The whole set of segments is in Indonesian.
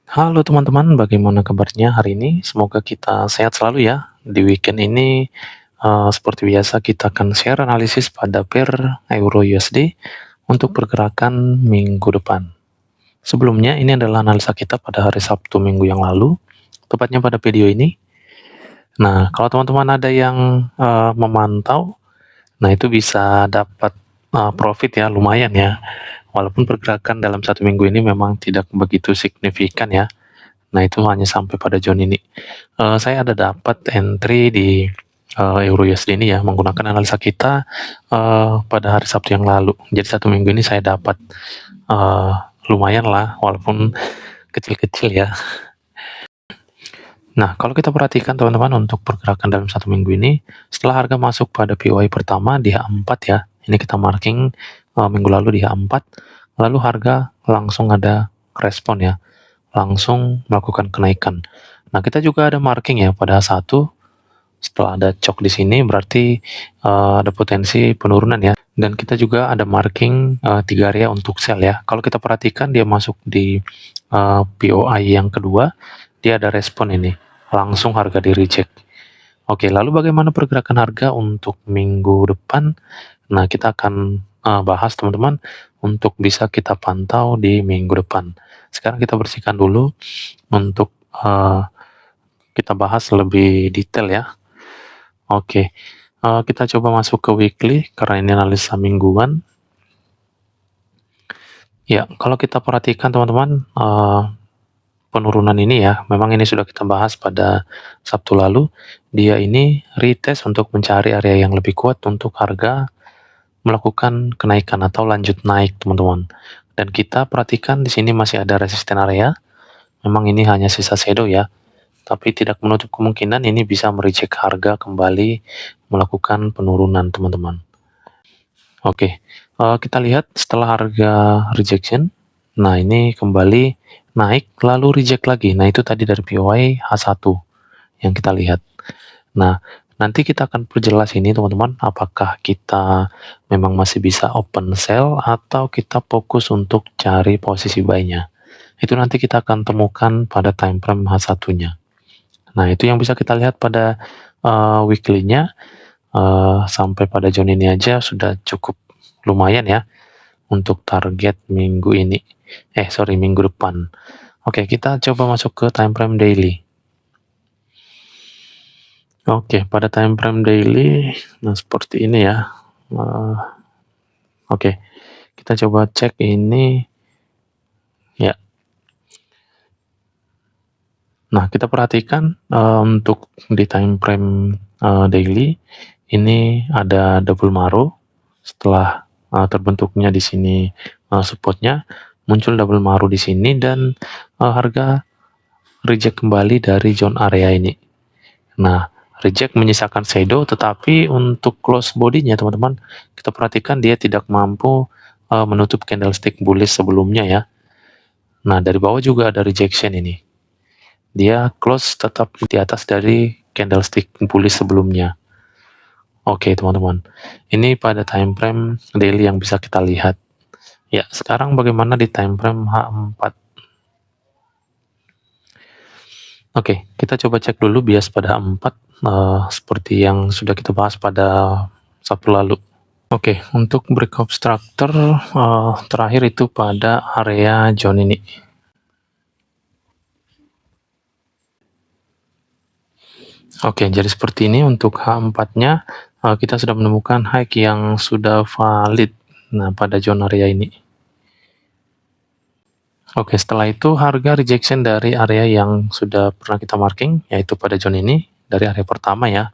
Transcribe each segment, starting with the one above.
Halo teman-teman, bagaimana kabarnya hari ini? Semoga kita sehat selalu ya. Di weekend ini, seperti biasa kita akan share analisis pada pair Euro USD untuk pergerakan minggu depan. Sebelumnya, ini adalah analisa kita pada hari Sabtu minggu yang lalu, tepatnya pada video ini. Nah, kalau teman-teman ada yang memantau, nah itu bisa dapat profit ya, lumayan ya. Walaupun pergerakan dalam satu minggu ini memang tidak begitu signifikan ya. Nah, itu hanya sampai pada zone ini. Saya ada dapat entry di Euro USD ini ya, menggunakan analisa kita pada hari Sabtu yang lalu. Jadi satu minggu ini saya dapat uh, lumayan lah, walaupun kecil-kecil ya. Nah, kalau kita perhatikan teman-teman untuk pergerakan dalam satu minggu ini, setelah harga masuk pada POI pertama di H4 ya, ini kita marking minggu lalu di H4, lalu harga langsung ada respon ya, langsung melakukan kenaikan. Nah, kita juga ada marking ya pada H1, setelah ada cok di sini berarti ada potensi penurunan ya. Dan kita juga ada marking 3 area untuk sell ya. Kalau kita perhatikan dia masuk di POI yang kedua, dia ada respon ini. Langsung harga di reject. Oke, lalu bagaimana pergerakan harga untuk minggu depan? Nah, kita akan bahas teman-teman untuk bisa kita pantau di minggu depan. Sekarang kita bersihkan dulu untuk kita bahas lebih detail ya. Oke, kita coba masuk ke weekly karena ini analisa mingguan. Ya, kalau kita perhatikan teman-teman, penurunan ini ya, memang ini sudah kita bahas pada Sabtu lalu. Dia ini retest untuk mencari area yang lebih kuat untuk harga melakukan kenaikan atau lanjut naik, teman-teman. Dan kita perhatikan di sini masih ada resisten area. Memang ini hanya sisa shadow ya, tapi tidak menutup kemungkinan ini bisa mereject harga kembali melakukan penurunan, teman-teman. Oke, kita lihat setelah harga rejection, nah ini kembali naik lalu reject lagi. Nah itu tadi dari POI H1 yang kita lihat. Nah, nanti kita akan perjelas ini teman-teman, apakah kita memang masih bisa open sell atau kita fokus untuk cari posisi buy-nya. Itu nanti kita akan temukan pada time frame H1-nya. Nah, itu yang bisa kita lihat pada weekly-nya. Sampai pada zone ini aja sudah cukup lumayan ya untuk target minggu ini. Sorry, minggu depan. Oke, kita coba masuk ke time frame daily. Oke, pada time frame daily, nah seperti ini ya. Oke, kita coba cek ini ya. Nah, kita perhatikan untuk di time frame daily ini ada double maro setelah terbentuknya di sini supportnya, muncul double maro di sini dan harga reject kembali dari zone area ini. Nah, reject menyisakan shadow, tetapi untuk close body-nya teman-teman, kita perhatikan dia tidak mampu menutup candlestick bullish sebelumnya ya. Nah, dari bawah juga ada rejection ini. Dia close tetap di atas dari candlestick bullish sebelumnya. Oke, teman-teman. Ini pada time frame daily yang bisa kita lihat. Ya, sekarang bagaimana di time frame H4? Oke, kita coba cek dulu bias pada H4 seperti yang sudah kita bahas pada Sabtu lalu. Oke, untuk breakout structure terakhir itu pada area zone ini. Oke, jadi seperti ini untuk H4-nya kita sudah menemukan high yang sudah valid. Nah, pada zone area ini. Oke, setelah itu harga rejection dari area yang sudah pernah kita marking, yaitu pada zone ini, dari area pertama ya.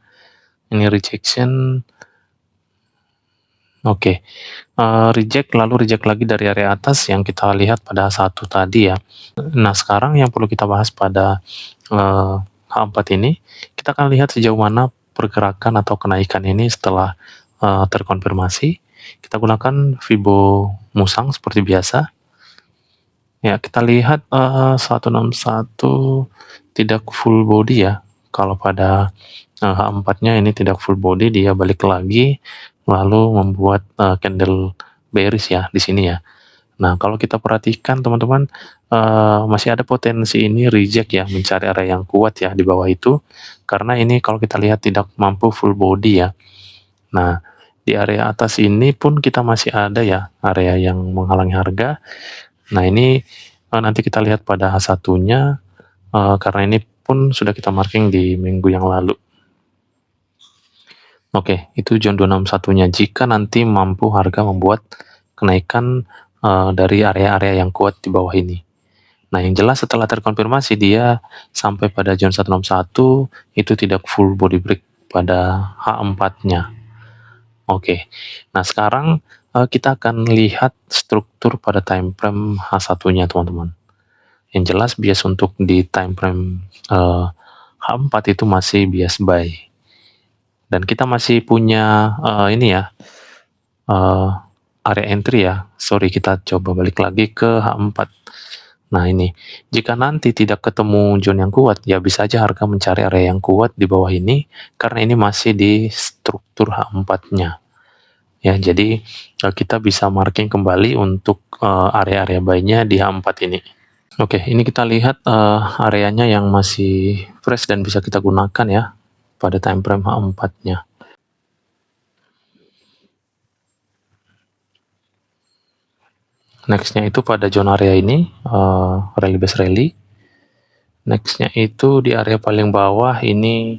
Ini rejection. Oke, reject lalu reject lagi dari area atas yang kita lihat pada H1 tadi ya. Nah, sekarang yang perlu kita bahas pada H4 ini, kita akan lihat sejauh mana pergerakan atau kenaikan ini setelah terkonfirmasi. Kita gunakan Fibo Musang seperti biasa. Ya, kita lihat 161 tidak full body ya. Kalau pada H4-nya ini tidak full body, dia balik lagi lalu membuat candle bearish ya di sini ya. Nah, kalau kita perhatikan teman-teman, masih ada potensi ini reject ya, mencari area yang kuat ya di bawah itu, karena ini kalau kita lihat tidak mampu full body ya. Nah, di area atas ini pun kita masih ada ya, area yang menghalangi harga. Nah, ini nanti kita lihat pada H1-nya, karena ini pun sudah kita marking di minggu yang lalu. Oke, itu zone 261-nya. Jika nanti mampu harga membuat kenaikan dari area-area yang kuat di bawah ini. Nah, yang jelas setelah terkonfirmasi dia sampai pada zone 161, itu tidak full body break pada H4-nya. Oke, nah sekarang kita akan lihat struktur pada time frame H1-nya teman-teman. Yang jelas bias untuk di time frame H4 itu masih bias buy. Dan kita masih punya ini ya, area entry ya. Sorry, kita coba balik lagi ke H4. Nah ini, jika nanti tidak ketemu zone yang kuat, ya bisa aja harga mencari area yang kuat di bawah ini, karena ini masih di struktur H4-nya. Ya, jadi kita bisa marking kembali untuk area-area buy-nya di H4 ini. Oke, ini kita lihat areanya yang masih fresh dan bisa kita gunakan ya pada time frame H4-nya. Nextnya itu pada zona area ini, rally base rally. Nextnya itu di area paling bawah ini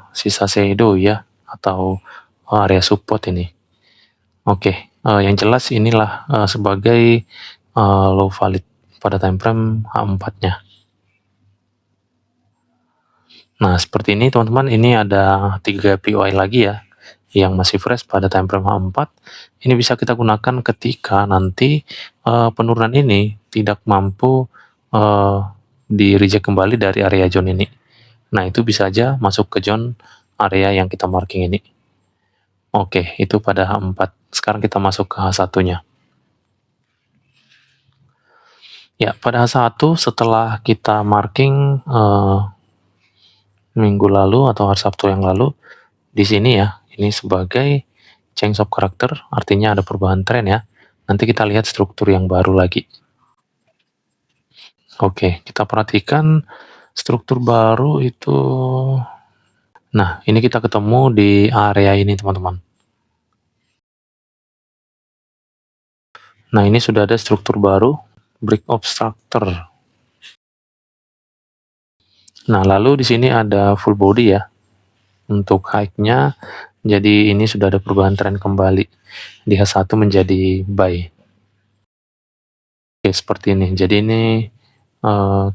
sisa shadow ya, atau area support ini. Oke, yang jelas inilah sebagai low valid pada time frame H4-nya. Nah, seperti ini teman-teman, ini ada 3 POI lagi ya, yang masih fresh pada time frame H4. Ini bisa kita gunakan ketika nanti penurunan ini tidak mampu di reject kembali dari area zone ini. Nah, itu bisa aja masuk ke zone area yang kita marking ini. Oke, itu pada H4. Sekarang kita masuk ke H1-nya. Ya, pada H1 setelah kita marking minggu lalu atau hari Sabtu yang lalu, di sini ya, ini sebagai change of character, artinya ada perubahan tren ya. Nanti kita lihat struktur yang baru lagi. Oke, kita perhatikan struktur baru itu. Nah, ini kita ketemu di area ini teman-teman. Nah, ini sudah ada struktur baru, break obstructor. Nah, lalu di sini ada full body ya. Untuk high-nya, jadi ini sudah ada perubahan tren kembali. Di H1 menjadi buy. Oke, seperti ini. Jadi ini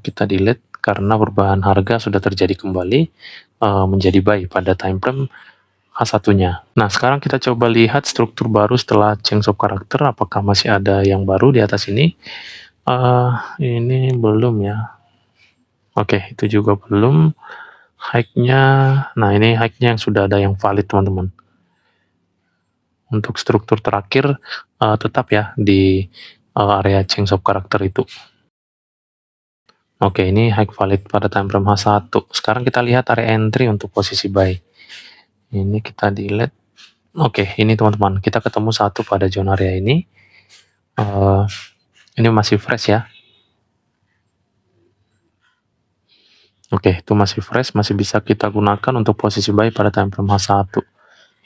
kita delete karena perubahan harga sudah terjadi kembali menjadi buy pada time frame H1-nya. Nah, sekarang kita coba lihat struktur baru setelah change of character, apakah masih ada yang baru di atas ini. Ini belum ya. Oke, itu juga belum. High-nya, nah ini high-nya yang sudah ada yang valid teman-teman. Untuk struktur terakhir tetap ya di area change of character itu. Oke, ini high valid pada time frame H1. Sekarang kita lihat area entry untuk posisi buy. Ini kita delete. Oke, ini teman-teman, kita ketemu satu pada zona area ini. Ini masih fresh ya. Oke, itu masih fresh, masih bisa kita gunakan untuk posisi buy pada time frame H1.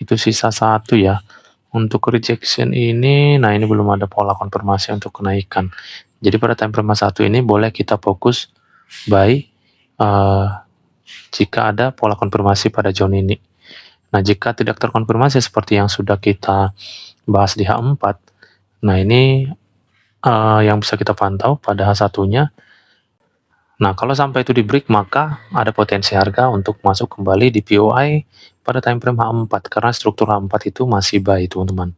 Itu sisa satu ya. Untuk rejection ini, nah ini belum ada pola konfirmasi untuk kenaikan. Jadi pada time frame H1 ini boleh kita fokus buy jika ada pola konfirmasi pada zone ini. Nah, jika tidak terkonfirmasi seperti yang sudah kita bahas di H4, nah ini yang bisa kita pantau pada H1-nya. Nah, kalau sampai itu di break, maka ada potensi harga untuk masuk kembali di POI pada time frame H4, karena struktur H4 itu masih buy, teman-teman.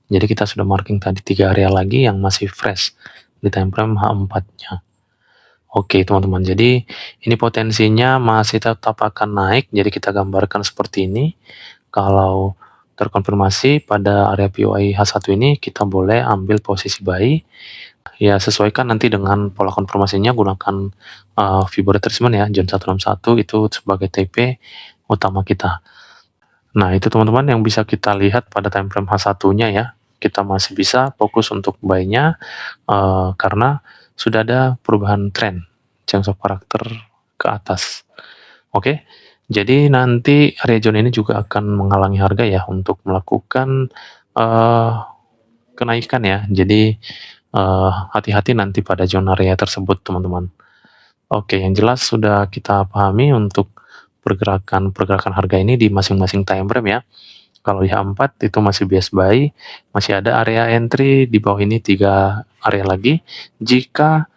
Jadi kita sudah marking tadi 3 area lagi yang masih fresh di time frame H4-nya. Oke, teman-teman. Jadi ini potensinya masih tetap akan naik. Jadi kita gambarkan seperti ini. Kalau terkonfirmasi pada area POI H1 ini, kita boleh ambil posisi buy. Ya, sesuaikan nanti dengan pola konfirmasinya, gunakan Fibonacci retracement ya, zone 161 itu sebagai TP utama kita. Nah, itu teman-teman yang bisa kita lihat pada time frame H1-nya ya. Kita masih bisa fokus untuk buy-nya karena sudah ada perubahan tren, change of karakter ke atas. Oke, jadi nanti area zone ini juga akan menghalangi harga ya untuk melakukan, eee, kenaikan ya. Jadi, hati-hati nanti pada zona area tersebut, teman-teman. Oke, yang jelas sudah kita pahami untuk pergerakan-pergerakan harga ini di masing-masing time frame ya. Kalau di H4 itu masih bias buy, masih ada area entry di bawah ini 3 area lagi. Jika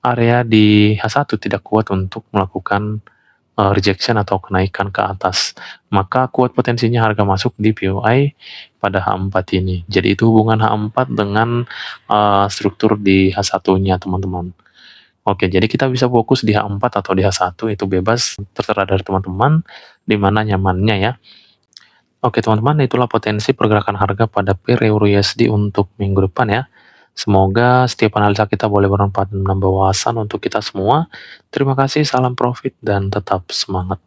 area di H1 tidak kuat untuk melakukan, rejection atau kenaikan ke atas, maka kuat potensinya harga masuk di POI pada H4 ini. Jadi itu hubungan H4 dengan, struktur di H1-nya, teman-teman. Oke, jadi kita bisa fokus di H4 atau di H1 itu bebas, terserah dari teman-teman, di mana nyamannya ya. Oke teman-teman, itulah potensi pergerakan harga pada pair Euro USD untuk minggu depan ya. Semoga setiap analisa kita boleh bermanfaat dan menambah wawasan untuk kita semua. Terima kasih, salam profit, dan tetap semangat.